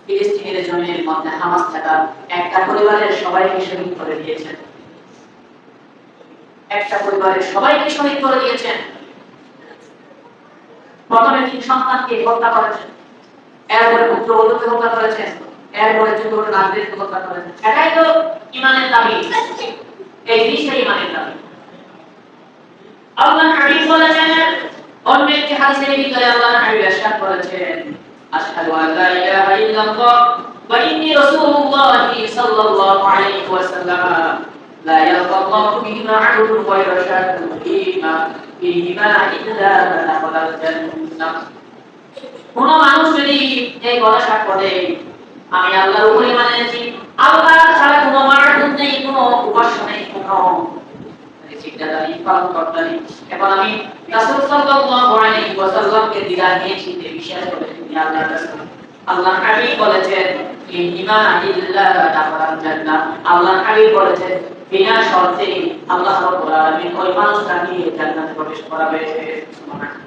ফিলিস্তিনের জমিনের মধ্যে হামাস থাকা একটা পরিবারের সবাইকে শহীদ করে দিয়েছেন। একটা পরিবারের সবাইকে শহীদ করে দিয়েছেন। প্রথমে 3 সন্তানকে হত্যা করেছেন, এরপরে পুত্রবধূকে হত্যা করেছেন, এরপরে ছোট নারীদেরকে হত্যা করেছেন। এটাই তো ঈমানের দাবি। এই জিনিসটাই ঈমানের দাবি। আল্লাহ হাবিব বলেছেন, অন্য একটি হাদিসের ভিতরে আল্লাহ হাবিব ইরশাদ করেছেন, আশহাদু আল্লা ইলাহা ইল্লাল্লাহ ওয়া ইন্নী রাসূলুল্লাহি সাল্লাল্লাহু আলাইহি ওয়াসাল্লাম লা ইয়ালকাল্লাহু বিহিমা আবদুন গায়রা শাকিন ফীহিমা ইল্লা দাখালাল জান্নাহ। কোন মানুষ যদি এই কথা সাক্ষ্য দেয়, আমি আল্লাহর উপরে ঈমান এনেছি, আল্লাহ ছাড়া কোনো মাবুদ নেই, কোনো উপাস্য নেই, কোনো সিজদাদারি পালন করতেন, এবং আমি রাসূল সাল্লাল্লাহু আলাইহি ওয়াসাল্লামকে দিলা নিয়েছি যে বিশ্বাস করে তিনি আল্লাহর রাসূল। আল্লাহ হাবিব বলেছেন, ঈমান ইল্লা দাখালাল জান্নাহ। আল্লাহ হাবিব বলেছেন, বিনা শর্তে আল্লাহ রাব্বুল আলামিন ওই মানুষটাকে জান্নাতে প্রবেশ করাবে। সুবহানাল্লাহ।